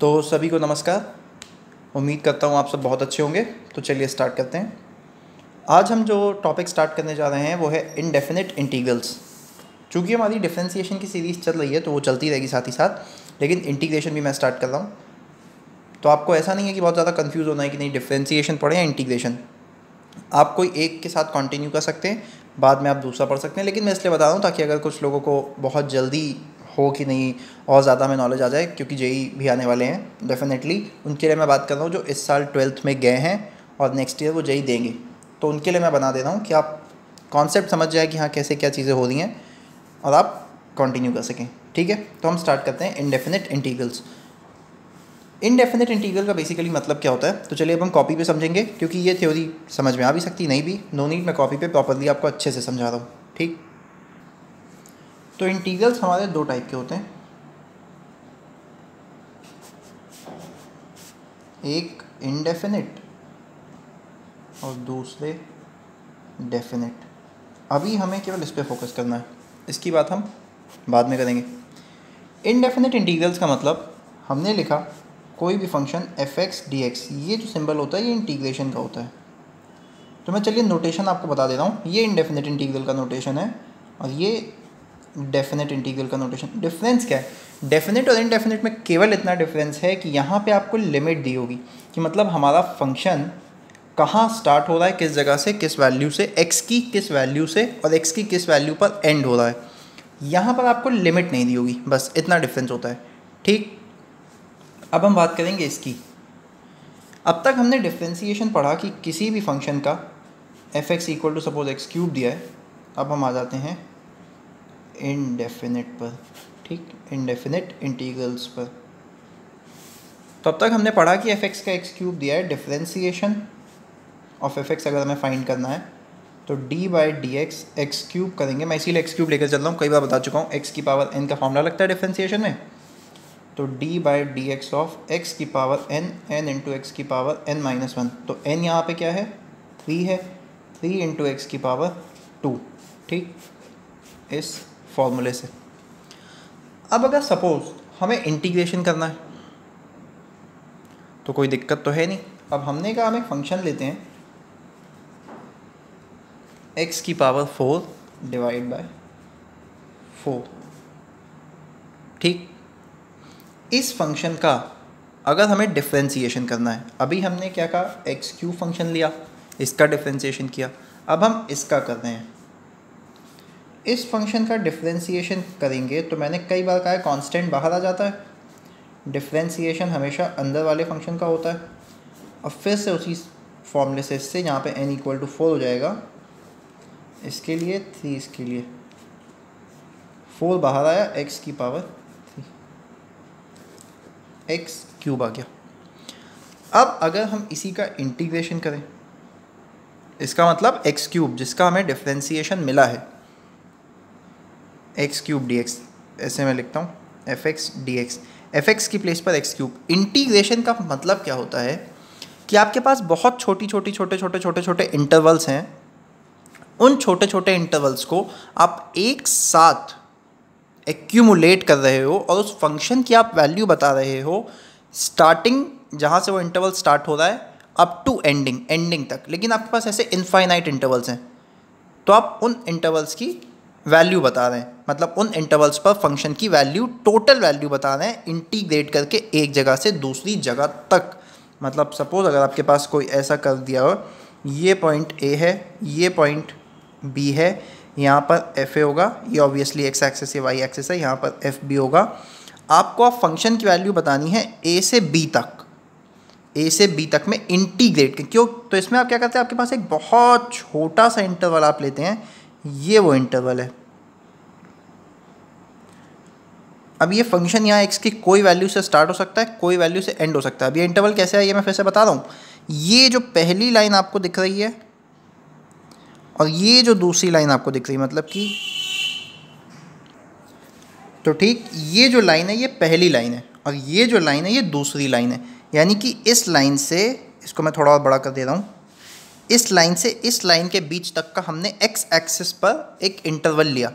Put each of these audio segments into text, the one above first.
तो सभी को नमस्कार। उम्मीद करता हूँ आप सब बहुत अच्छे होंगे। तो चलिए स्टार्ट करते हैं। आज हम जो टॉपिक स्टार्ट करने जा रहे हैं वो है इनडेफिनिट इंटीग्रल्स। चूँकि हमारी डिफरेंशिएशन की सीरीज़ चल रही है तो वो चलती रहेगी साथ ही साथ, लेकिन इंटीग्रेशन भी मैं स्टार्ट कर रहा हूँ। तो आपको ऐसा नहीं है कि बहुत ज़्यादा कन्फ्यूज़ होना है कि नहीं डिफरेंशिएशन पढ़ें या इंटीग्रेशन। आप कोई एक के साथ कंटिन्यू कर सकते हैं, बाद में आप दूसरा पढ़ सकते हैं, लेकिन मैं इसलिए बता रहा हूँ ताकि अगर कुछ लोगों को बहुत जल्दी हो कि नहीं और ज़्यादा हमें नॉलेज आ जाए, क्योंकि जेई भी आने वाले हैं डेफिनेटली। उनके लिए मैं बात कर रहा हूँ जो इस साल 12th में गए हैं और नेक्स्ट ईयर वो जेई देंगे। तो उनके लिए मैं बना दे रहा हूँ कि आप कॉन्सेप्ट समझ जाए कि हाँ कैसे क्या चीज़ें हो रही हैं और आप कंटिन्यू कर सकें। ठीक है, तो हम स्टार्ट करते हैं इनडेफिनिट इंटीग्रल्स। इनडेफिनिट इंटीग्रल का बेसिकली मतलब क्या होता है, तो चलिए अब हम कॉपी पे समझेंगे, क्योंकि ये थ्योरी समझ में आ भी सकती नहीं भी। नो नीड, मैं कॉपी पे प्रॉपरली आपको अच्छे से समझा रहा हूँ। ठीक, तो इंटीग्रल्स हमारे दो टाइप के होते हैं, एक इनडेफिनिट और दूसरे डेफिनिट। अभी हमें केवल इस पे फोकस करना है, इसकी बात हम बाद में करेंगे। इनडेफिनिट इंटीग्रल्स का मतलब हमने लिखा कोई भी फंक्शन f(x) dx, ये जो सिंबल होता है ये इंटीग्रेशन का होता है। तो मैं चलिए नोटेशन आपको बता दे रहा हूँ। ये इनडेफिनिट इंटीग्रल का नोटेशन है और ये डेफिनिट इंटीग्रल का नोटेशन। डिफरेंस क्या है डेफिनिट और इनडेफिनिट में? केवल इतना डिफरेंस है कि यहाँ पे आपको लिमिट दी होगी, कि मतलब हमारा फंक्शन कहाँ स्टार्ट हो रहा है, किस जगह से, किस वैल्यू से, x की किस वैल्यू से और x की किस वैल्यू पर एंड हो रहा है। यहाँ पर आपको लिमिट नहीं दी होगी, बस इतना डिफरेंस होता है। ठीक, अब हम बात करेंगे इसकी। अब तक हमने डिफरेंशिएशन पढ़ा कि किसी भी फंक्शन का f(x) equal to suppose x³ दिया है। अब हम आ जाते हैं इनडेफिनिट पर। ठीक, इनडेफिनिट इंटीग्रल्स पर। तो अब तक हमने पढ़ा कि f(x) का x³ दिया है। डिफरेंशिएशन ऑफ f(x) अगर हमें फाइंड करना है तो d/dx x³ करेंगे। मैं इसीलिए x³ लेकर चल रहा हूँ, कई बार बता चुका हूँ। x की पावर n का फॉर्मूला लगता है डिफरेंशिएशन में, तो d/dx ऑफ x की पावर n इंटू एक्स की पावर n-1। तो n यहाँ पे क्या है, 3 है, 3 इंटू एक्स की पावर 2। ठीक, इस फॉर्मूले से। अब अगर सपोज हमें इंटीग्रेशन करना है तो कोई दिक्कत तो है नहीं। अब हमने कहा हम एक फंक्शन लेते हैं x की पावर 4 डिवाइड बाय 4। ठीक, इस फंक्शन का अगर हमें डिफरेंशिएशन करना है, अभी हमने क्या कहा, x³ फंक्शन लिया, इसका डिफरेंशिएशन किया। अब हम इसका कर रहे हैं, इस फंक्शन का डिफरेंशिएशन करेंगे तो मैंने कई बार कहा है कांस्टेंट बाहर आ जाता है, डिफरेंशिएशन हमेशा अंदर वाले फंक्शन का होता है। अब फिर से उसी फॉर्मूले से इससे यहाँ पे n इक्वल टू 4 हो जाएगा, इसके लिए 3, इसके लिए 4 बाहर आया, x की पावर 3, x³ आ गया। अब अगर हम इसी का इंटीग्रेशन करें, इसका मतलब x³ जिसका हमें डिफरेंशिएशन मिला है, x³ dx, ऐसे मैं लिखता हूँ f(x) dx, f(x) की प्लेस पर x³। इंटीग्रेशन का मतलब क्या होता है कि आपके पास बहुत छोटे छोटे इंटरवल्स हैं। उन छोटे छोटे इंटरवल्स को आप एक साथ एक्यूमुलेट कर रहे हो और उस फंक्शन की आप वैल्यू बता रहे हो, स्टार्टिंग जहाँ से वो इंटरवल स्टार्ट हो रहा है अप टू एंडिंग तक। लेकिन आपके पास ऐसे इनफाइनाइट इंटरवल्स हैं, तो आप उन इंटरवल्स की वैल्यू बता रहे हैं, मतलब उन इंटरवल्स पर फंक्शन की वैल्यू, टोटल वैल्यू बता रहे हैं, इंटीग्रेट करके एक जगह से दूसरी जगह तक। मतलब सपोज अगर आपके पास कोई ऐसा कर दिया हो, ये पॉइंट A है, ये पॉइंट B है, यहाँ पर FA होगा, ये ऑब्वियसली x एक्सिस या y एक्सिस है, यहाँ पर FB होगा। आपको आप फंक्शन की वैल्यू बतानी है A से B तक में इंटीग्रेट। क्यों? तो इसमें आप क्या करते हैं, आपके पास एक बहुत छोटा सा इंटरवल आप लेते हैं, ये वो इंटरवल है। अब ये फंक्शन यहाँ x की कोई वैल्यू से स्टार्ट हो सकता है, कोई वैल्यू से एंड हो सकता है। अब ये इंटरवल कैसे है ये मैं फिर से बता रहा हूँ। ये जो पहली लाइन आपको दिख रही है और ये जो दूसरी लाइन आपको दिख रही है, मतलब कि, तो ठीक, ये जो लाइन है ये पहली लाइन है और ये जो लाइन है ये दूसरी लाइन है। यानी कि इस लाइन से, इसको मैं थोड़ा और बड़ा कर दे रहा हूँ, इस लाइन से इस लाइन के बीच तक का हमने x एक्सिस पर एक इंटरवल लिया।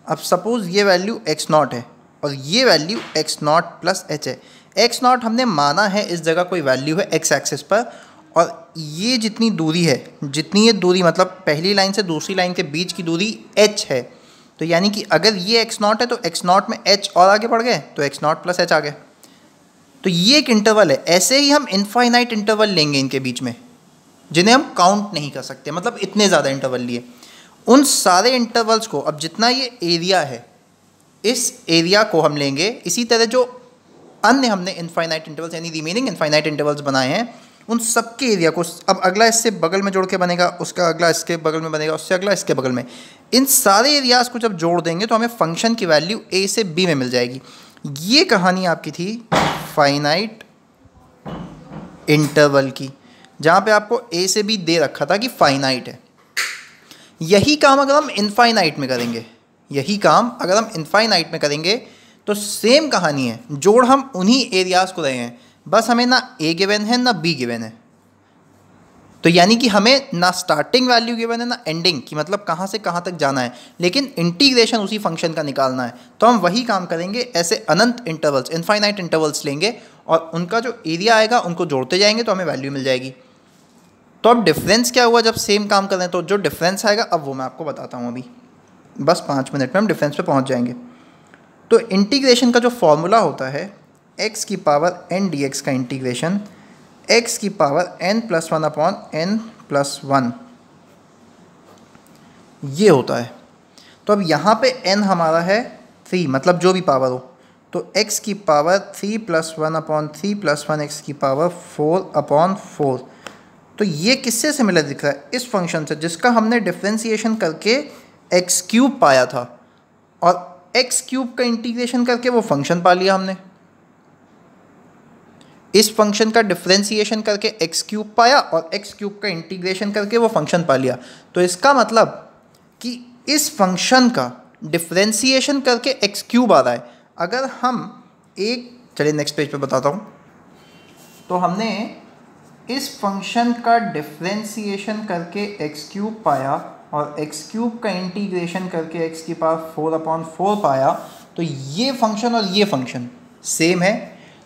अब सपोज़ ये वैल्यू x0 है और ये value x not plus H है। एक्स नॉट हमने माना है इस जगह कोई वैल्यू है एक्स एक्सिस पर, और ये जितनी दूरी है, जितनी ये दूरी मतलब पहली लाइन से दूसरी लाइन के बीच की दूरी एच है, तो यानी कि अगर ये एक्स नॉट है तो एक्स नॉट में एच और आगे बढ़ गए तो एक्स नॉट प्लस एच आ गए। तो ये एक इंटरवल है। ऐसे ही हम इनफाइनाइट इंटरवल लेंगे इनके बीच में, जिन्हें हम काउंट नहीं कर सकते, मतलब इतने ज़्यादा इंटरवल लिए। उन सारे इंटरवल्स को, अब जितना ये एरिया है, इस एरिया को हम लेंगे। इसी तरह जो अन्य हमने इनफाइनाइट इंटरवल्स यानी रिमेनिंग इनफाइनाइट इंटरवल्स बनाए हैं, उन सबके एरिया को, अब अगला इससे बगल में जोड़ के बनेगा, उसका अगला इसके बगल में बनेगा, उससे अगला इसके बगल में, इन सारे एरियाज़ को जब जोड़ देंगे तो हमें फंक्शन की वैल्यू ए से बी में मिल जाएगी। ये कहानी आपकी थी फाइनाइट इंटरवल की, जहाँ पे आपको ए से बी दे रखा था कि फाइनाइट है। यही काम अगर हम इनफाइनाइट में करेंगे, यही काम अगर हम इनफाइनाइट में करेंगे तो सेम कहानी है, जोड़ हम उन्हीं एरियाज़ को रहे हैं, बस हमें ना ए गिवन है ना बी गिवन है। तो यानी कि हमें ना स्टार्टिंग वैल्यू गिवन है ना एंडिंग की, मतलब कहाँ से कहाँ तक जाना है, लेकिन इंटीग्रेशन उसी फंक्शन का निकालना है। तो हम वही काम करेंगे, ऐसे अनंत इंटरवल्स, इनफाइनाइट इंटरवल्स लेंगे और उनका जो एरिया आएगा उनको जोड़ते जाएंगे तो हमें वैल्यू मिल जाएगी। तो अब डिफरेंस क्या हुआ जब सेम काम कर रहे हैं, तो जो डिफरेंस आएगा अब वो मैं आपको बताता हूँ। अभी बस 5 मिनट में हम डिफरेंस पे पहुँच जाएंगे। तो इंटीग्रेशन का जो फॉर्मूला होता है, एक्स की पावर एन डी एक्स का इंटीग्रेशन एक्स की power n plus one upon n plus one, ये होता है। तो अब यहाँ पे n हमारा है 3, मतलब जो भी पावर हो, तो x की power 3 plus one upon 3 plus one x की पावर 4 अपॉन 4। तो ये किससे सिमिलर दिख रहा है? इस फंक्शन से जिसका हमने डिफ्रेंसिएशन करके एक्स क्यूब पाया था, और एक्स क्यूब का इंटीग्रेशन करके वो फंक्शन पा लिया हमने। इस फंक्शन का डिफ्रेंसिएशन करके एक्स क्यूब पाया और एक्स क्यूब का इंटीग्रेशन करके वो फंक्शन पा लिया। तो इसका मतलब कि इस फंक्शन का डिफ्रेंसिएशन करके एक्स क्यूब आ रहा है। अगर हम चलिए नेक्स्ट पेज पे बताता हूँ। तो हमने इस फंक्शन का डिफ्रेंसिएशन करके एक्स क्यूब पाया और एक्स क्यूब का इंटीग्रेशन करके एक्स की पावर 4 अपॉन 4 पाया। तो ये फंक्शन और ये फंक्शन सेम है।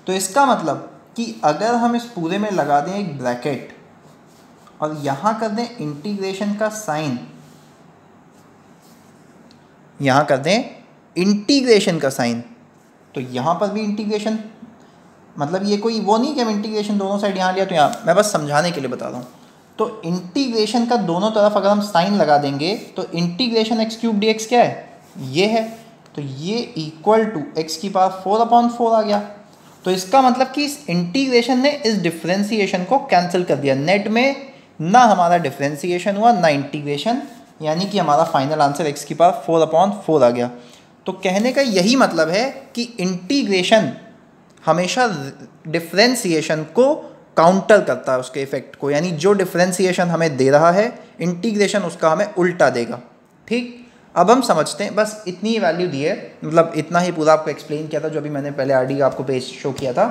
तो इसका मतलब कि अगर हम इस पूरे में लगा दें एक ब्रैकेट और यहाँ कर दें इंटीग्रेशन का साइन, यहाँ कर दें इंटीग्रेशन का साइन, तो यहाँ पर भी इंटीग्रेशन, मतलब ये कोई वो नहीं कि हम इंटीग्रेशन दोनों साइड यहाँ लिया तो यहाँ, मैं बस समझाने के लिए बता रहा हूँ। तो इंटीग्रेशन का दोनों तरफ अगर हम साइन लगा देंगे तो integration x cube D x क्या है? ये है। तो ये इक्वल टू एक्स की पावर 4 अपॉन 4 आ गया। तो इसका मतलब कि इस इंटीग्रेशन ने इस डिफ्रेंसिएशन को कैंसिल कर दिया। नेट में ना हमारा डिफ्रेंसिएशन हुआ ना इंटीग्रेशन, यानी कि हमारा फाइनल आंसर एक्स की पावर 4 अपॉन 4 आ गया। तो कहने का यही मतलब है कि इंटीग्रेशन हमेशा डिफ्रेंसिएशन को काउंटर करता है, उसके इफेक्ट को, यानी जो डिफ्रेंसिएशन हमें दे रहा है इंटीग्रेशन उसका हमें उल्टा देगा। ठीक, अब हम समझते हैं। बस इतनी ही वैल्यू दी है, मतलब इतना ही पूरा आपको एक्सप्लेन किया था जो अभी मैंने पहले आरडी का आपको पेज शो किया था,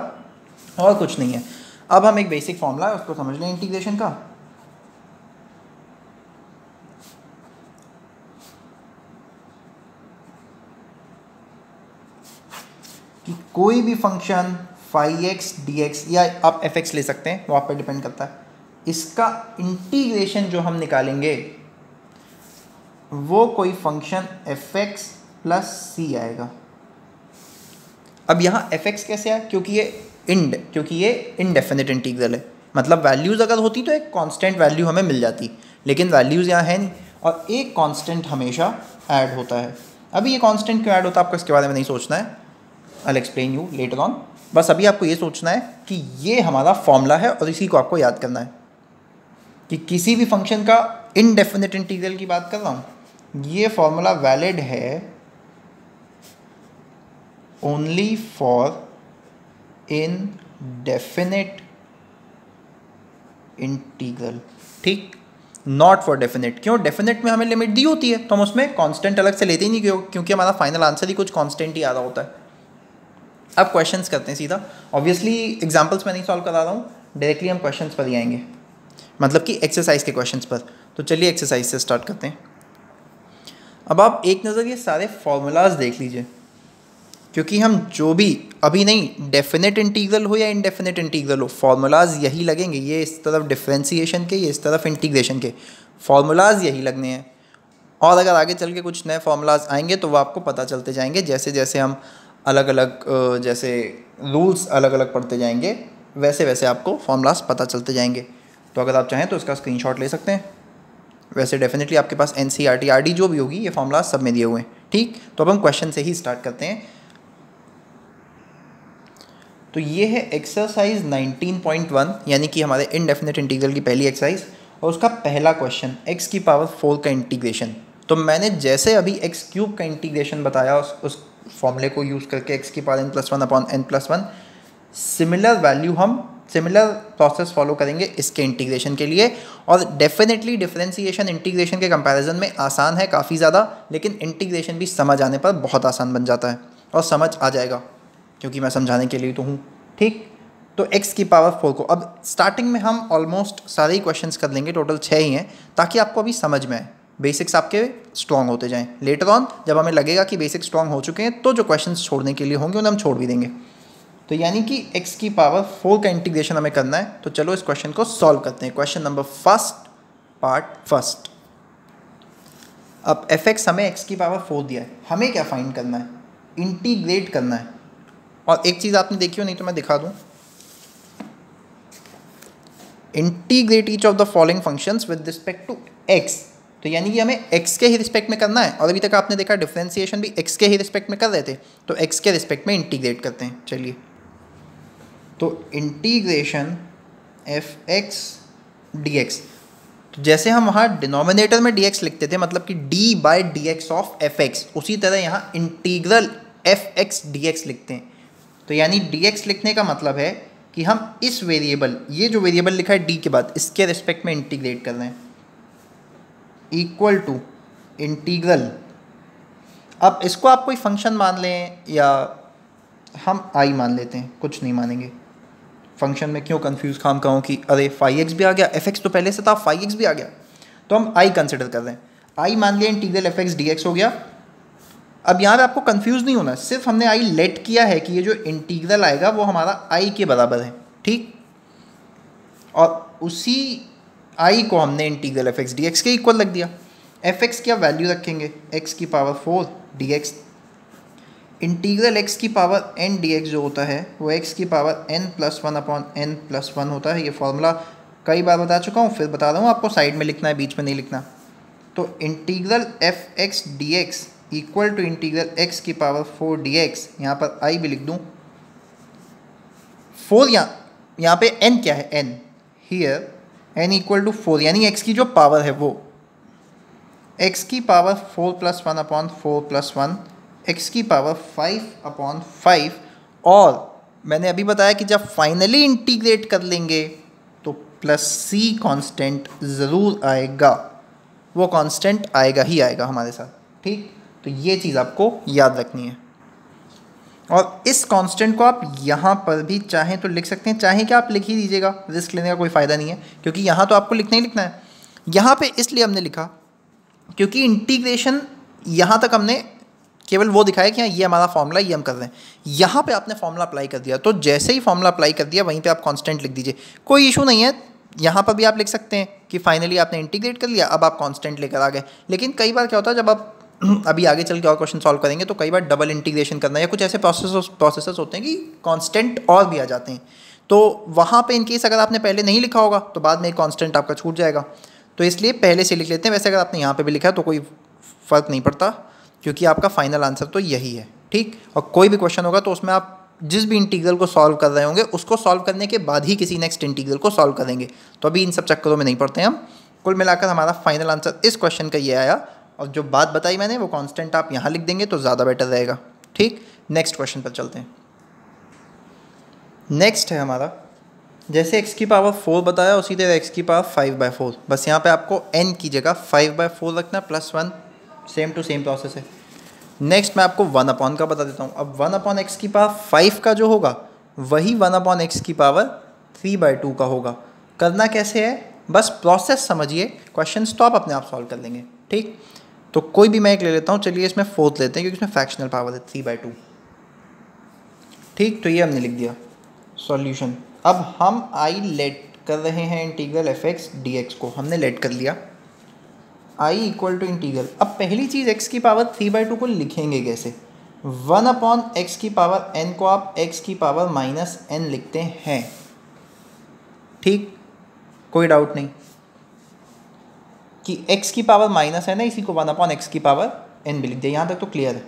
और कुछ नहीं है। अब हम एक बेसिक फॉर्मूला है उसको समझ लें इंटीग्रेशन का। कि कोई भी function phi x d x, या आप एफ एक्स ले सकते हैं, वो आप पर डिपेंड करता है, इसका इंटीग्रेशन जो हम निकालेंगे वो कोई फंक्शन एफ एक्स प्लस सी आएगा। अब यहाँ एफ एक्स कैसे आया? क्योंकि ये इनडेफिनिट इंटीग्रल है, मतलब वैल्यूज़ अगर होती तो एक कांस्टेंट वैल्यू हमें मिल जाती, लेकिन वैल्यूज़ यहाँ है नहीं, और एक कांस्टेंट हमेशा ऐड होता है। अभी ये कांस्टेंट क्यों ऐड होता है आपको इसके बारे में नहीं सोचना है, I will explain you later on. बस अभी आपको ये सोचना है कि ये हमारा फॉर्मूला है और इसी को आपको याद करना है कि किसी भी फंक्शन का इनडेफिनिट इंटीग्रल की बात कर रहा हूँ, ये फॉर्मूला वैलिड है ओनली फॉर इनडेफिनिट इंटीग्रल। ठीक, नॉट फॉर डेफिनेट। क्यों? डेफिनेट में हमें लिमिट दी होती है तो हम उसमें कांस्टेंट अलग से लेते ही नहीं, क्योंकि हमारा फाइनल आंसर ही कुछ कांस्टेंट ही आ रहा होता है। अब क्वेश्चंस करते हैं सीधा। ऑब्वियसली एग्जांपल्स में नहीं सॉल्व करा रहा हूँ, डायरेक्टली हम क्वेश्चंस पर ही आएंगे, मतलब कि एक्सरसाइज के क्वेश्चंस पर। तो चलिए एक्सरसाइज से स्टार्ट करते हैं। अब आप एक नज़र ये सारे फॉर्मूलाज देख लीजिए। क्योंकि हम जो भी अभी नहीं, डेफिनेट इंटीग्रल हो या इनडेफिनेट इंटीग्रल हो, फार्मूलाज यही लगेंगे। ये इस तरफ डिफरेंशिएशन के, ये इस तरफ इंटीग्रेशन के, फार्मूलाज यही लगने हैं। और अगर आगे चल के कुछ नए फार्मूलाज आएंगे तो वो आपको पता चलते जाएंगे, जैसे जैसे हम अलग अलग जैसे रूल्स अलग अलग पढ़ते जाएंगे वैसे वैसे आपको फार्मूलाज पता चलते जाएंगे। तो अगर आप चाहें तो इसका स्क्रीनशॉट ले सकते हैं। वैसे डेफिनेटली आपके पास NCERT RD जो भी होगी ये फार्मूलाज सब में दिए हुए हैं, ठीक। तो अब हम क्वेश्चन से ही स्टार्ट करते हैं। तो ये है एक्सरसाइज 19.1, यानी कि हमारे इनडेफिनेट इंटीग्रल की पहली एक्सरसाइज, और उसका पहला क्वेश्चन x की पावर 4 का इंटीग्रेशन। तो मैंने जैसे अभी x क्यूब का इंटीग्रेशन बताया उस फॉर्मूले को यूज़ करके x की power n+1/n+1, similar process follow करेंगे इसके इंटीग्रेशन के लिए। और डेफिनेटली डिफरेंशिएशन इंटीग्रेशन के कंपैरिजन में आसान है काफ़ी ज़्यादा, लेकिन इंटीग्रेशन भी समझ आने पर बहुत आसान बन जाता है और समझ आ जाएगा, क्योंकि मैं समझाने के लिए तो हूँ, ठीक। तो x की पावर 4 को अब स्टार्टिंग में हम ऑलमोस्ट सारे ही क्वेश्चंस कर लेंगे, टोटल 6 ही हैं, ताकि आपको अभी समझ में आए, बेसिक्स आपके स्ट्रॉन्ग होते जाएं। लेटर ऑन जब हमें लगेगा कि बेसिक्स स्ट्रॉन्ग हो चुके हैं तो जो क्वेश्चंस छोड़ने के लिए होंगे उन्हें हम छोड़ भी देंगे। तो यानी कि x की पावर 4 का इंटीग्रेशन हमें करना है। तो चलो इस क्वेश्चन को सॉल्व करते हैं। Question number first, part first. अब fx हमें x की पावर 4 दिया है, हमें क्या फाइंड करना है? इंटीग्रेट करना है। और एक चीज़ आपने देखी हो, नहीं तो मैं दिखा दूं, integrate each of the following functions with respect to x। तो यानी कि हमें x के ही रिस्पेक्ट में करना है, और अभी तक आपने देखा डिफरेंशिएशन भी x के ही रिस्पेक्ट में कर रहे थे, तो x के रिस्पेक्ट में इंटीग्रेट करते हैं। चलिए, तो इंटीग्रेशन fx dx, तो जैसे हम वहाँ डिनोमिनेटर में dx लिखते थे, मतलब कि d/dx ऑफ fx, उसी तरह यहाँ इंटीग्रल fx dx लिखते हैं। तो यानी dx लिखने का मतलब है कि हम इस वेरिएबल, ये जो वेरिएबल लिखा है d के बाद, इसके रिस्पेक्ट में इंटीग्रेट कर रहे हैं, इक्वल टू इंटीग्रल। अब इसको आप कोई फंक्शन मान लें या हम i मान लेते हैं, कुछ नहीं मानेंगे। फंक्शन में क्यों कंफ्यूज खाम कहूँ कि अरे φx भी आ गया, fx तो पहले से था, φx भी आ गया, तो हम i कंसिडर कर रहे हैं। i मान लिया, इंटीग्रल fx dx हो गया। अब यहाँ पे आपको कंफ्यूज नहीं होना, सिर्फ हमने i लेट किया है कि ये जो इंटीग्रल आएगा वो हमारा i के बराबर है, ठीक। और उसी i को हमने इंटीग्रल fx dx के इक्वल रख दिया। fx की आप वैल्यू रखेंगे x की पावर 4 dx, इंटीग्रल x की पावर n dx जो होता है वो x की पावर n+1/n+1 होता है। ये फॉर्मूला कई बार बता चुका हूँ, फिर बता रहा हूँ आपको, साइड में लिखना है, बीच में नहीं लिखना। तो integral fx dx equal to integral x की पावर 4 dx, यहाँ पर i भी लिख दूँ, 4, यहाँ पे n क्या है, n, here n equal to 4, यानी x की जो पावर है वो x की पावर 4+1/4+1, x की पावर 5/5। और मैंने अभी बताया कि जब फाइनली इंटीग्रेट कर लेंगे तो +c कांस्टेंट ज़रूर आएगा, वो कांस्टेंट आएगा ही आएगा हमारे साथ, ठीक। तो ये चीज़ आपको याद रखनी है। और इस कांस्टेंट को आप यहाँ पर भी चाहें तो लिख सकते हैं, चाहें कि आप लिख ही दीजिएगा, रिस्क लेने का कोई फ़ायदा नहीं है, क्योंकि यहाँ तो आपको लिखना ही लिखना है। यहाँ पे इसलिए हमने लिखा क्योंकि इंटीग्रेशन यहाँ तक हमने केवल वो दिखाया कि हाँ ये हमारा फॉर्मूला, ये हम कर रहे हैं। यहाँ पे आपने फॉर्मूला अप्लाई कर दिया, तो जैसे ही फॉर्मूला अप्लाई कर दिया वहीं पे आप कांस्टेंट लिख दीजिए, कोई इशू नहीं है। यहाँ पर भी आप लिख सकते हैं कि फाइनली आपने इंटीग्रेट कर लिया, अब आप कांस्टेंट लेकर आ गए। लेकिन कई बार क्या होता है, जब आप अभी आगे चल के और क्वेश्चन सॉल्व करेंगे तो कई बार डबल इंटीग्रेशन करना या कुछ ऐसे प्रोसेसेस होते हैं कि कांस्टेंट और भी आ जाते हैं, तो वहाँ पे इनकेस अगर आपने पहले नहीं लिखा होगा तो बाद में कांस्टेंट आपका छूट जाएगा, तो इसलिए पहले से लिख लेते हैं। वैसे अगर आपने यहाँ पे भी लिखा है तो कोई फ़र्क नहीं पड़ता, क्योंकि आपका फाइनल आंसर तो यही है, ठीक। और कोई भी क्वेश्चन होगा तो उसमें आप जिस भी इंटीग्रल को सॉल्व कर रहे होंगे उसको सॉल्व करने के बाद ही किसी नेक्स्ट इंटीग्रल को सॉल्व करेंगे, तो अभी इन सब चक्करों में नहीं पड़ते हैं हम। कुल मिलाकर हमारा फाइनल आंसर इस क्वेश्चन का ये आया, और जो बात बताई मैंने वो कांस्टेंट आप यहाँ लिख देंगे तो ज़्यादा बेटर रहेगा, ठीक। नेक्स्ट क्वेश्चन पर चलते हैं। नेक्स्ट है हमारा, जैसे x की पावर 4 बताया उसी तरह x की पावर 5/4, बस यहाँ पे आपको n की जगह 5/4 रखना, +1, सेम टू सेम प्रोसेस है। नेक्स्ट मैं आपको 1/, का बता देता हूँ। अब 1/x की पावर 5 का जो होगा वही 1/x की पावर 3/2 का होगा। करना कैसे है, बस प्रोसेस समझिए, क्वेश्चंस तो आप अपने आप सॉल्व कर लेंगे, ठीक। तो कोई भी मैं एक ले लेता हूँ, चलिए इसमें 4th लेते हैं क्योंकि इसमें फ्रैक्शनल पावर है 3/2। ठीक, तो ये हमने लिख दिया सॉल्यूशन। अब हम आई लेट कर रहे हैं integral f x d x को, हमने लेट कर लिया आई इक्वल टू इंटीग्रल। अब पहली चीज़ x की पावर 3/2 को लिखेंगे कैसे? 1/x की पावर n को आप x की पावर -n लिखते हैं, ठीक, कोई डाउट नहीं कि x की पावर माइनस है ना, इसी को 1/x की पावर n भी लिख दिया। यहाँ तक तो क्लियर है।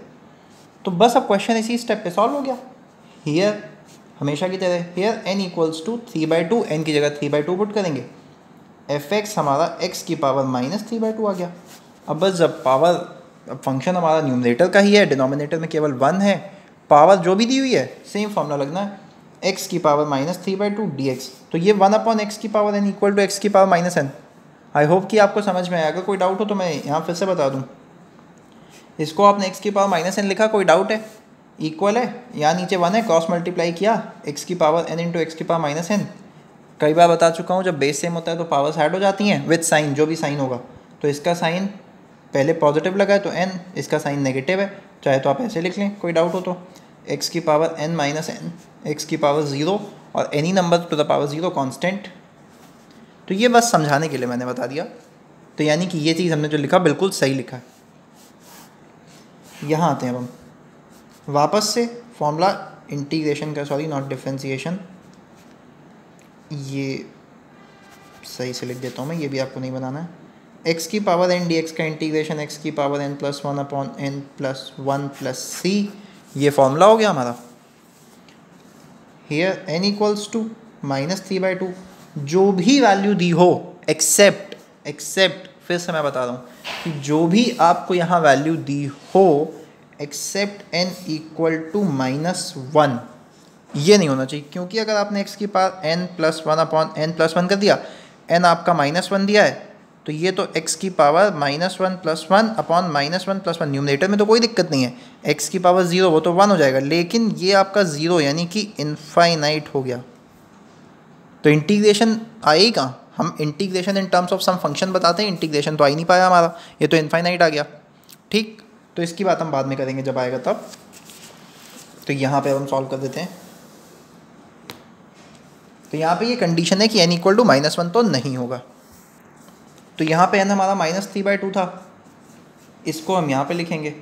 तो बस अब क्वेश्चन इसी स्टेप पे सॉल्व हो गया। हियर हमेशा की तरह here n equals to 3/2, n की जगह 3/2 पुट करेंगे, एफ एक्स हमारा x की पावर -3/2 आ गया। अब बस जब पावर, अब फंक्शन हमारा न्यूमरेटर का ही है, डिनोमिनेटर में केवल 1 है, पावर जो भी दी हुई है सेम फॉर्मूला लगना है, x की पावर -3/2 dx। तो ये 1/x की power n equal to x की पावर -n। आई होप कि आपको समझ में आया। अगर कोई डाउट हो तो मैं यहाँ फिर से बता दूँ। इसको आपने x की पावर -n लिखा, कोई डाउट है? इक्वल है, यहाँ नीचे 1 है, क्रॉस मल्टीप्लाई किया x की पावर n इंटू x की पावर -n। कई बार बता चुका हूँ, जब बेस सेम होता है तो पावर्स ऐड हो जाती हैं विद साइन, जो भी साइन होगा। तो इसका साइन पहले पॉजिटिव लगा है तो n, इसका साइन नेगेटिव है, चाहे तो आप ऐसे लिख लें, कोई डाउट हो तो। x की power n minus n, x की पावर 0 और any number two the power 0 constant. तो ये बस समझाने के लिए मैंने बता दिया। तो यानी कि ये चीज़ हमने जो लिखा बिल्कुल सही लिखा है। यहाँ आते हैं अब हम वापस से फॉर्मूला इंटीग्रेशन का, सॉरी नॉट डिफ्रेंसिएशन, ये सही से लिख देता हूँ मैं, ये भी आपको नहीं बनाना है। x की पावर n dx का इंटीग्रेशन x की पावर n+1/n+1+c, ये फॉर्मूला हो गया हमारा। हियर n इक्वल्स टू -3/2, जो भी वैल्यू दी हो एक्सेप्ट, फिर से मैं बता रहा हूँ कि जो भी आपको यहाँ वैल्यू दी हो एक्सेप्ट n इक्वल टू -1, ये नहीं होना चाहिए। क्योंकि अगर आपने x की पावर n+1/n+1 कर दिया, n आपका -1 दिया है, तो ये तो x की पावर -1+1/-1+1 न्यूमरेटर में तो कोई दिक्कत नहीं है। x की पावर 0 वो तो 1 हो जाएगा, लेकिन ये आपका 0 यानी कि इनफाइनाइट हो गया। तो इंटीग्रेशन आए कहाँ? हम integration in terms of some function बताते हैं, इंटीग्रेशन तो आ ही नहीं पाया हमारा, ये तो इनफाइनाइट आ गया। ठीक, तो इसकी बात हम बाद में करेंगे जब आएगा तब। तो यहाँ पे हम सॉल्व कर देते हैं। तो यहाँ पे ये कंडीशन है कि n इक्वल टू -1 तो नहीं होगा। तो यहाँ पे n हमारा -3/2 था, इसको हम यहाँ पे लिखेंगे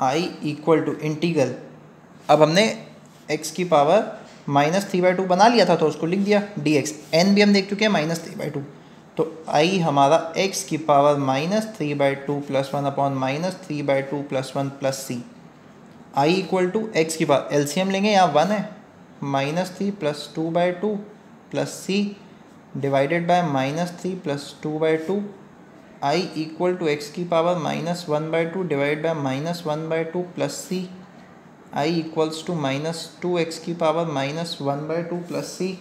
i इक्वल टू इंटीग्रल। अब हमने x की पावर -3/2 बना लिया था तो उसको लिख दिया dx, n भी हम देख चुके हैं -3/2। तो i हमारा x की power -3/2 + 1/-3/2 + 1 + c, i equal to x की पावर, एलसीएम लेंगे, यहाँ 1 है, -3 + 2/2 + c divided by -3 + 2/2, i equal to x की power -1/2 divide by -1/2 + c, i equals to -2x की power -1/2 + c,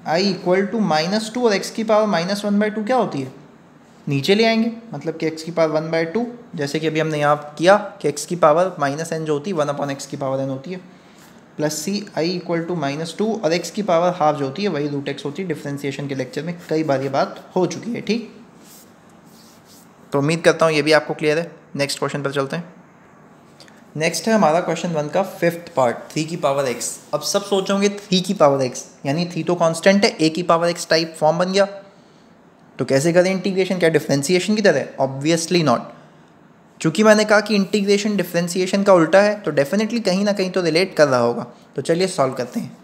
i equal to -2 और x की पावर -1/2 क्या होती है? नीचे ले आएंगे, मतलब कि x की पावर 1/2, जैसे कि अभी हमने यहाँ किया कि x की पावर -n जो होती है 1/x की पावर n होती है, plus c, i equal to -2 और x की पावर हाफ जो होती है वही √x होती है। डिफ्रेंसिएशन के लेक्चर में कई बार ये बात हो चुकी है। ठीक, तो उम्मीद करता हूँ ये भी आपको क्लियर है। नेक्स्ट क्वेश्चन पर चलते हैं। नेक्स्ट है हमारा क्वेश्चन 1 का 5th पार्ट, 3 की पावर x। अब सब सोचोगे 3 की पावर x यानी 3 तो कांस्टेंट है, a की पावर x टाइप फॉर्म बन गया, तो कैसे करें इंटीग्रेशन? क्या डिफ्रेंसिएशन की तरह? Obviously not. चूँकि मैंने कहा कि इंटीग्रेशन डिफ्रेंसिएशन का उल्टा है, तो डेफिनेटली कहीं ना कहीं तो रिलेट कर रहा होगा। तो चलिए सॉल्व करते हैं।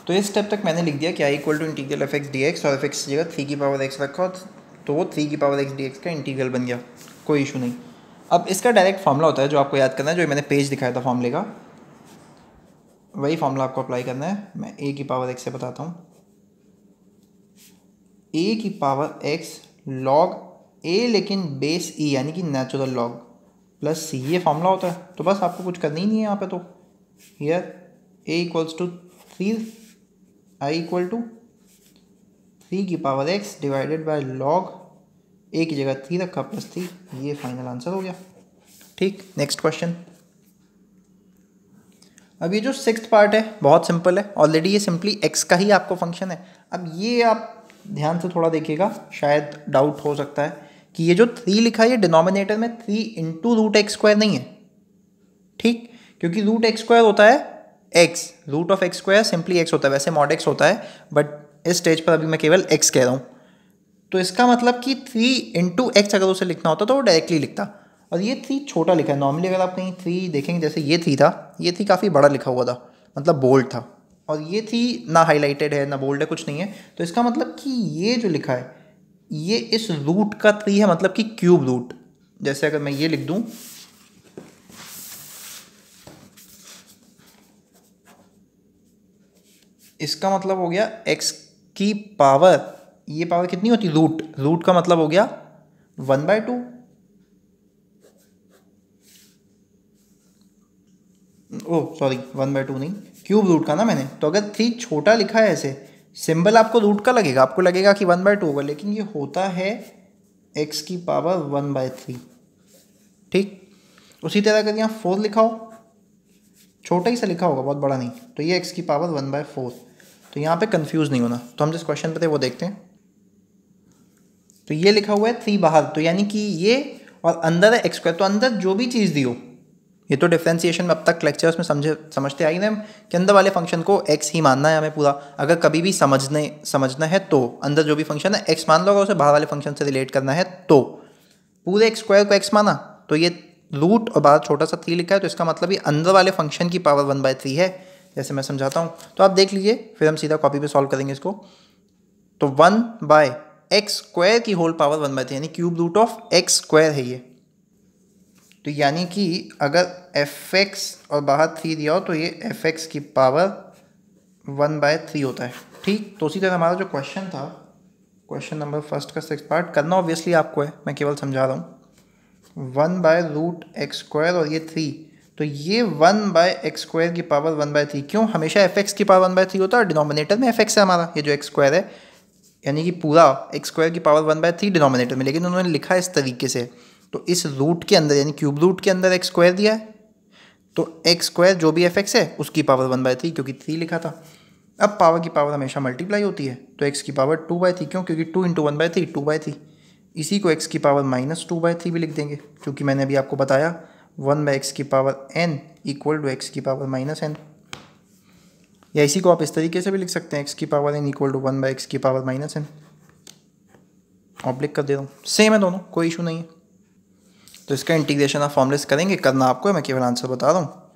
तो इस स्टेप तक मैंने लिख दिया कि i equal to integral f x d x, और एफ एक्स की जगह 3 की पावर x रखा, तो वो 3 की पावर x डी एक्स का इंटीग्रल बन गया, कोई इशू नहीं। अब इसका डायरेक्ट फार्मूला होता है जो आपको याद करना है, जो मैंने पेज दिखाया था फार्मूले का, वही फार्मूला आपको अप्लाई करना है। मैं a की पावर x से बताता हूँ, a की पावर x log a लेकिन बेस e यानी कि नेचुरल लॉग प्लस c, ये फार्मूला होता है। तो बस आपको कुछ करना ही नहीं है यहाँ पे। तो here a equals to 3, i equal to 3 की power x divided by log a की जगह 3 रखा प्लस 3, ये फाइनल आंसर हो गया। ठीक, नेक्स्ट क्वेश्चन। अब ये जो 6th पार्ट है बहुत सिंपल है, ऑलरेडी ये सिंपली x का ही आपको फंक्शन है। अब ये आप ध्यान से थोड़ा देखिएगा, शायद डाउट हो सकता है कि ये जो 3 लिखा है ये डिनोमिनेटर में 3 × √x² नहीं है। ठीक, क्योंकि रूट एक्स स्क्वायर होता है x, root of x square simply x होता है, वैसे मॉड एक्स होता है, बट इस स्टेज पर अभी मैं केवल एक्स कह रहा हूँ। तो इसका मतलब कि 3 इंटू एक्स अगर उसे लिखना होता तो वो डायरेक्टली लिखता, और ये 3 छोटा लिखा है। नॉर्मली अगर आप कहीं 3 देखेंगे, जैसे ये 3 था, ये 3 काफ़ी बड़ा लिखा हुआ था, मतलब बोल्ड था, और ये 3 ना हाईलाइटेड है ना बोल्ड है, कुछ नहीं है। तो इसका मतलब कि ये जो लिखा है ये इस रूट का 3 है, मतलब कि क्यूब रूट। जैसे अगर मैं ये लिख दूं, इसका मतलब हो गया x की पावर, ये पावर कितनी होती है, रूट, रूट का मतलब हो गया 1/2। ओह सॉरी, 1/2 नहीं, क्यूब रूट का ना मैंने। तो अगर 3 छोटा लिखा है ऐसे, सिंबल आपको रूट का लगेगा, आपको लगेगा कि 1/2 होगा, लेकिन ये होता है x की पावर 1/3। ठीक, उसी तरह अगर यहाँ 4 लिखा हो, छोटा ही सा लिखा होगा, बहुत बड़ा नहीं, तो ये x की पावर 1/4। तो यहाँ पे कंफ्यूज नहीं होना। तो हम जिस क्वेश्चन पे थे वो देखते हैं। तो ये लिखा हुआ है 3 बाहर, तो यानी कि ये, और अंदर है एक्स स्क्वायर, तो अंदर जो भी चीज़ दी हो, ये तो डिफ्रेंसिएशन में अब तक लेक्चर्स में समझते आई ना हम, कि अंदर वाले फंक्शन को x ही मानना है हमें पूरा। अगर कभी भी समझना है तो अंदर जो भी फंक्शन है x मान लो, अगर उसे बाहर वाले फंक्शन से रिलेट करना है तो पूरे एक्स स्क्वायर को x माना, तो ये रूट और बाहर छोटा सा 3 लिखा है, तो इसका मतलब ये अंदर वाले फंक्शन की पावर 1/3 है, जैसे मैं समझाता हूँ। तो आप देख लीजिए, फिर हम सीधा कॉपी पे सॉल्व करेंगे इसको। तो 1/x स्क्वायर की होल पावर 1/3, यानी cube root of x square है ये। तो यानी कि अगर fx और बाहर 3 दिया हो तो ये fx की पावर 1/3 होता है। ठीक, तो उसी तरह हमारा जो क्वेश्चन था, क्वेश्चन नंबर फर्स्ट का 6 पार्ट करना ऑब्वियसली आपको है, मैं केवल समझा रहा हूँ। 1/√x स्क्वायर और ये 3, तो ये 1/x स्क्वायर की पावर 1/3। क्यों, हमेशा fx की पावर 1/3 होता है, और डिनोमिनेटर में fx है हमारा, ये जो x स्क्वायर है, यानी कि पूरा x स्क्वायर की पावर 1/3 डिनोमिनेटर में, लेकिन उन्होंने लिखा है इस तरीके से। तो इस रूट के अंदर, यानी क्यूब रूट के अंदर x स्क्वायर दिया है, तो x स्क्वायर जो भी fx है उसकी पावर 1/3, क्योंकि 3 लिखा था। अब पावर की पावर हमेशा मल्टीप्लाई होती है, तो x की पावर 2/3, क्यों, क्योंकि 2 इंटू 1/3 2/3। इसी को x की पावर -2/3 भी लिख देंगे, क्योंकि मैंने अभी आपको बताया 1/x की power n equal to x की पावर -n। या इसी को आप इस तरीके से भी लिख सकते हैं, x की power n equal to 1/x की पावर -n। ऑब्लिक कर दे रहा हूँ, सेम है दोनों, कोई इशू नहीं है। तो इसका इंटीग्रेशन आप फॉर्मलेस करेंगे, करना आपको है, मैं केवल आंसर बता रहा हूँ।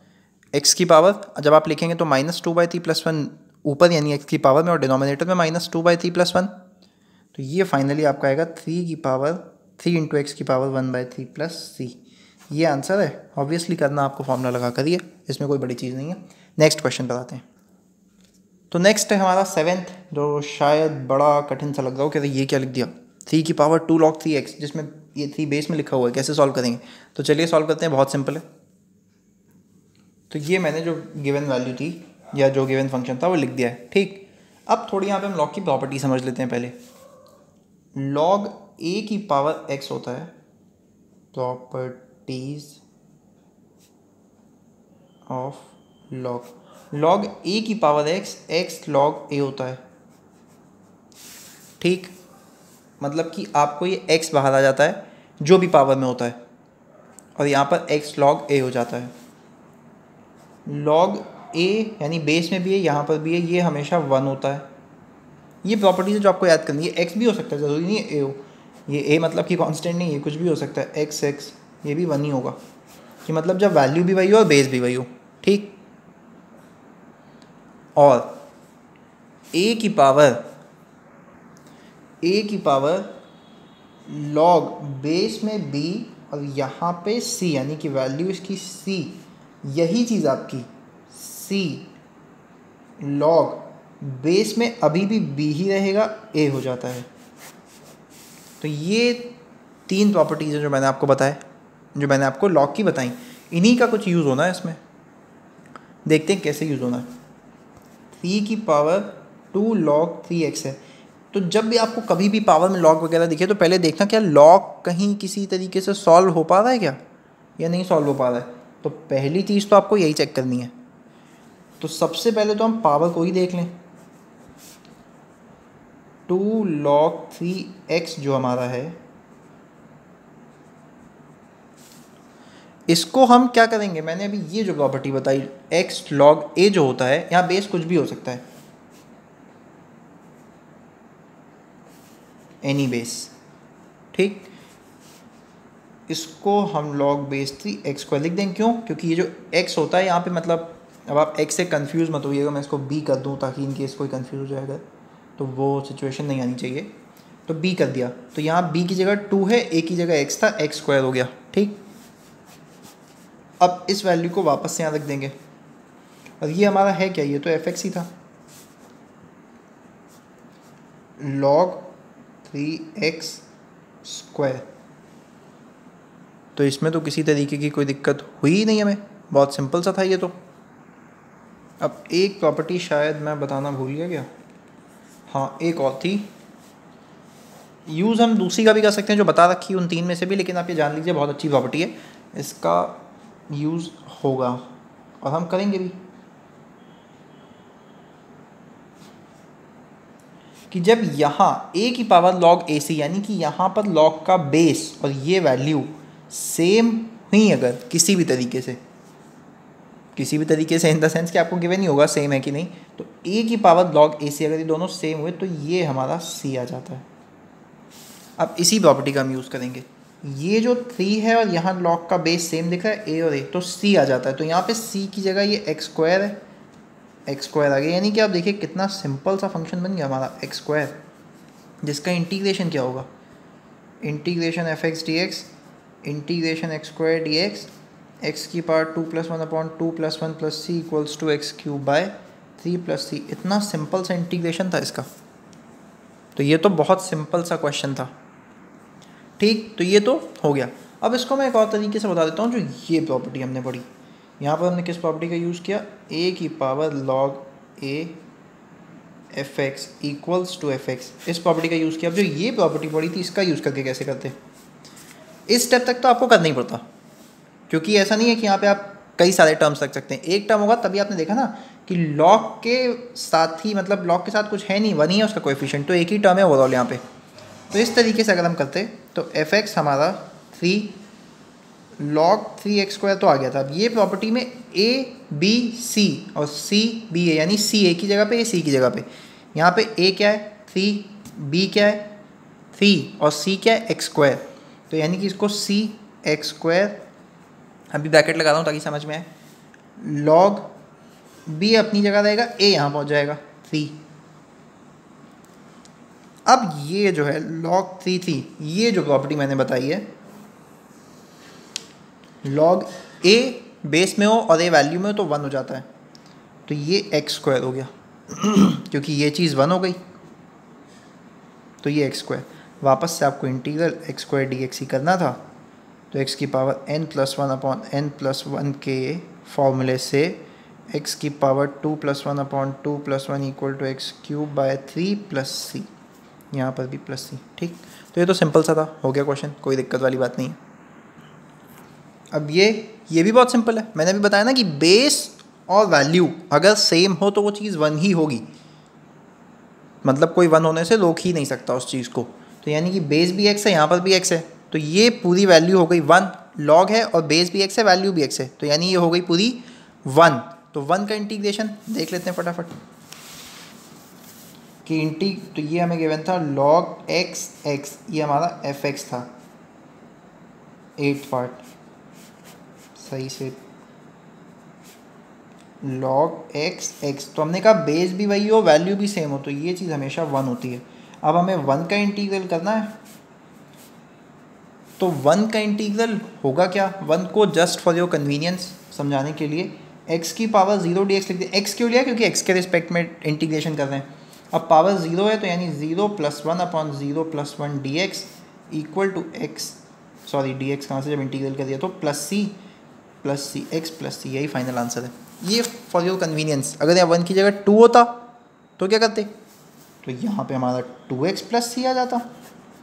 x की पावर जब आप लिखेंगे तो -2/3 + 1 ऊपर, यानी x की पावर में, और डिनोमिनेटर में -2/3 + 1, तो ये फाइनली आपका आएगा 3 की पावर 3 इंटू एक्स की पावर 1/3 + c। ये आंसर है, ऑब्वियसली करना आपको फॉर्मूला लगा कर ही है, इसमें कोई बड़ी चीज़ नहीं है। नेक्स्ट क्वेश्चन पर आते हैं। तो नेक्स्ट है हमारा 7th, जो शायद बड़ा कठिन सा लग रहा हो कि ये क्या लिख दिया, 3 की पावर 2 log 3x, जिसमें ये 3 बेस में लिखा हुआ है, कैसे सॉल्व करेंगे। तो चलिए सॉल्व करते हैं, बहुत सिंपल है। तो ये मैंने जो गिवन वैल्यू थी या जो गिवन फंक्शन था वो लिख दिया है। ठीक, अब थोड़ी यहाँ पे हम लॉग की प्रॉपर्टी समझ लेते हैं पहले। लॉग a की पावर x होता है, properties of log, log a की पावर x log a होता है। ठीक, मतलब कि आपको ये x बाहर आ जाता है जो भी पावर में होता है, और यहाँ पर x log a हो जाता है। log a यानी बेस में भी है, यहाँ पर भी है, ये हमेशा 1 होता है। ये प्रॉपर्टी है जो आपको याद करनी है, x भी हो सकता है, ज़रूरी नहीं है a हो। ये a मतलब कि कांस्टेंट नहीं है, कुछ भी हो सकता है, x ये भी 1 ही होगा, कि मतलब जब वैल्यू भी वही हो और बेस भी वही हो। ठीक, और a की पावर log बेस में b, और यहाँ पे c, यानी कि वैल्यू इसकी c, यही चीज़ आपकी c log बेस में अभी भी b ही रहेगा, a हो जाता है। तो ये 3 प्रॉपर्टीज़ हैं जो मैंने आपको बताया, जो मैंने आपको लॉग की बताई, इन्हीं का कुछ यूज़ होना है इसमें। देखते हैं कैसे यूज़ होना है। 3 की पावर 2 log 3x है, तो जब भी आपको कभी भी पावर में लॉग वगैरह दिखे तो पहले देखना क्या लॉग कहीं किसी तरीके से सॉल्व हो पा रहा है क्या, या नहीं सॉल्व हो पा रहा है। तो पहली चीज़ तो आपको यही चेक करनी है। तो सबसे पहले तो हम पावर को ही देख लें। 2 log 3x जो हमारा है, इसको हम क्या करेंगे, मैंने अभी ये जो प्रॉपर्टी बताई एक्स लॉग ए जो होता है, यहाँ बेस कुछ भी हो सकता है, एनी बेस, ठीक। इसको हम लॉग बेस 3 एक्स स्क्वायर लिख देंगे। क्यों? क्योंकि ये जो एक्स होता है यहाँ पे, मतलब अब आप एक्स से कंफ्यूज मत होइएगा, मैं इसको बी कर दूँ ताकि इन केस कोई कंफ्यूज हो जाएगा तो वो सिचुएशन नहीं आनी चाहिए। तो बी कर दिया, तो यहाँ बी की जगह 2 है, ए की जगह एक्स था, एक्स स्क्वायर हो गया, ठीक। अब इस वैल्यू को वापस से यहाँ रख देंगे, और ये हमारा है क्या, ये तो एफ एक्स ही था, लॉग 3x स्क्वायर। तो इसमें तो किसी तरीके की कोई दिक्कत हुई ही नहीं हमें, बहुत सिंपल सा था ये तो। अब एक प्रॉपर्टी शायद मैं बताना भूल गया क्या, हाँ एक और थी, यूज़ हम दूसरी का भी कर सकते हैं जो बता रखी है उन 3 में से भी, लेकिन आप ये जान लीजिए बहुत अच्छी प्रॉपर्टी है, इसका यूज़ होगा और हम करेंगे भी, कि जब यहाँ a की पावर log AC यानी कि यहाँ पर log का बेस और ये वैल्यू सेम हुई अगर किसी भी तरीके से इन द सेंस कि आपको गिवन नहीं होगा सेम है कि नहीं, तो a की पावर log AC अगर ये दोनों सेम हुए तो ये हमारा c आ जाता है। अब इसी प्रॉपर्टी का हम यूज़ करेंगे, ये जो 3 है और यहाँ log का बेस सेम दिख रहा है a और a, तो c आ जाता है। तो यहाँ पे c की जगह ये एक्स स्क्वायर है, एक्स स्क्वायर आ गया, यानी कि आप देखिए कितना सिंपल सा फंक्शन बन गया हमारा एक्स स्क्वायर, जिसका इंटीग्रेशन क्या होगा, integration f x d x integration x square d x, x की power 2 + 1 upon 2 + 1 + c equals to x cube by 3 + c। इतना सिंपल सा इंटीग्रेशन था इसका, तो ये तो बहुत सिंपल सा क्वेश्चन था, ठीक। तो ये तो हो गया। अब इसको मैं एक और तरीके से बता देता हूँ, जो ये प्रॉपर्टी हमने पढ़ी, यहाँ पर हमने किस प्रॉपर्टी का यूज़ किया, a की power log a f x equals to f x, इस प्रॉपर्टी का यूज़ किया। अब जो ये प्रॉपर्टी पड़ी थी इसका यूज़ करके कैसे करते, इस स्टेप तक तो आपको करना ही पड़ता, क्योंकि ऐसा नहीं है कि यहाँ पे आप कई सारे टर्म्स रख सकते हैं, एक टर्म होगा तभी आपने देखा ना कि log के साथ ही, मतलब log के साथ कुछ है नहीं, 1 ही है उसका कोएफिशिएंट, तो एक ही टर्म है ओवरऑल यहाँ पे। तो इस तरीके से अगर हम करते तो एफ एक्स हमारा 3 log 3x स्क्वायर तो आ गया था। अब ये प्रॉपर्टी में a b c और c b है, यानी c a की जगह पे, a c की जगह पे, यहाँ पे a क्या है 3, b क्या है 3 और c क्या है x स्क्वायर, तो यानी कि इसको c x स्क्वायर, अभी ब्रैकेट लगा रहा हूँ ताकि समझ में आए, log b अपनी जगह रहेगा, a यहाँ पहुँच जाएगा 3। अब ये जो है log 3 ये जो प्रॉपर्टी मैंने बताई है, log a बेस में हो और a वैल्यू में हो तो 1 हो जाता है, तो ये एक्स स्क्वायर हो गया क्योंकि ये चीज़ 1 हो गई, तो ये एक्स स्क्वायर। वापस से आपको integral x square d x ही करना था, तो एक्स की पावर n+1 अपॉन n+1 के फॉर्मूले से एक्स की power 2 + 1 upon 2 + 1 equal to x cube by 3 + c, यहाँ पर भी +c, ठीक। तो ये तो सिंपल सा था, हो गया क्वेश्चन, कोई दिक्कत वाली बात नहीं है। अब ये भी बहुत सिंपल है, मैंने अभी बताया ना कि बेस और वैल्यू अगर सेम हो तो वो चीज़ 1 ही होगी, मतलब कोई 1 होने से रोक ही नहीं सकता उस चीज़ को। तो यानी कि बेस भी x है, यहाँ पर भी x है, तो ये पूरी वैल्यू हो गई 1, log है और बेस भी x है, वैल्यू भी x है, तो यानी ये हो गई पूरी 1। तो 1 का इंटीग्रेशन देख लेते हैं फटाफट कि तो ये हमें गिवन था log x, ये हमारा एफ एक्स था, 8th पार्ट सही से, log x, तो हमने कहा बेस भी वही हो वैल्यू भी सेम हो, तो ये चीज़ हमेशा 1 होती है। अब हमें 1 का इंटीग्रल करना है, तो 1 का इंटीग्रल होगा क्या, 1 को जस्ट फॉर योर कन्वीनियंस समझाने के लिए x की पावर 0 dx लिख दिया। x क्यों लिया, क्योंकि x के रिस्पेक्ट में इंटीग्रेशन कर रहे हैं। अब पावर 0 है तो यानी 0 + 1 upon 0 + 1 dx equal to x, sorry dx कहाँ से, जब इंटीग्रल कर दिया तो +c x + c, यही फाइनल आंसर है। ये फॉर योर कन्वीनियंस, अगर यहाँ 1 की जगह 2 होता तो क्या करते, तो यहाँ पे हमारा 2x + c आ जाता।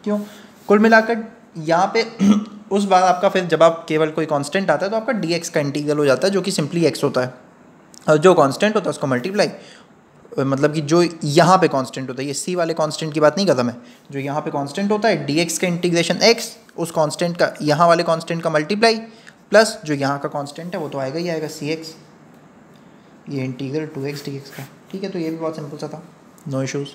क्यों, कुल मिलाकर यहाँ पे उस बार आपका फिर जब आप केवल कोई कांस्टेंट आता है तो आपका dx का इंटीग्रल हो जाता है, जो कि सिंपली x होता है, और जो कांस्टेंट होता है उसको मल्टीप्लाई, मतलब कि जो यहाँ पे कांस्टेंट होता है, ये c वाले कांस्टेंट की बात नहीं करता मैं, जो यहाँ पे कांस्टेंट होता है dx का इंटीग्रेशन x, उस कांस्टेंट का यहाँ वाले कांस्टेंट का मल्टीप्लाई, प्लस जो यहाँ का कांस्टेंट है वो तो आएगा ही आएगा cx, ये इंटीग्रल 2x dx का। ठीक है, तो ये भी बहुत सिंपल सा था, नो इश्यूज़।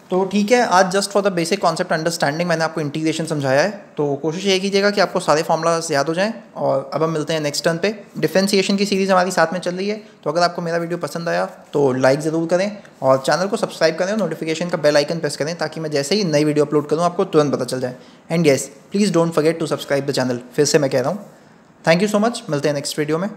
तो ठीक है, आज just for the basic concept understanding मैंने आपको इंटीग्रेशन समझाया है। तो कोशिश ये कीजिएगा कि आपको सारे फॉर्मूलाज याद हो जाएं। और अब हम मिलते हैं नेक्स्ट टर्न पे। डिफरेंशिएशन की सीरीज़ हमारी साथ में चल रही है, तो अगर आपको मेरा वीडियो पसंद आया तो लाइक ज़रूर करें और चैनल को सब्सक्राइब करें और नोटिफिकेशन का बेल आइकन प्रेस करें, ताकि मैं जैसे ही नई वीडियो अपलोड करूँ आपको तुरंत पता चल जाए। And yes, please don't forget to subscribe the channel. फिर से मैं कह रहा हूँ, थैंक यू सो मच। मिलते हैं नेक्स्ट वीडियो में।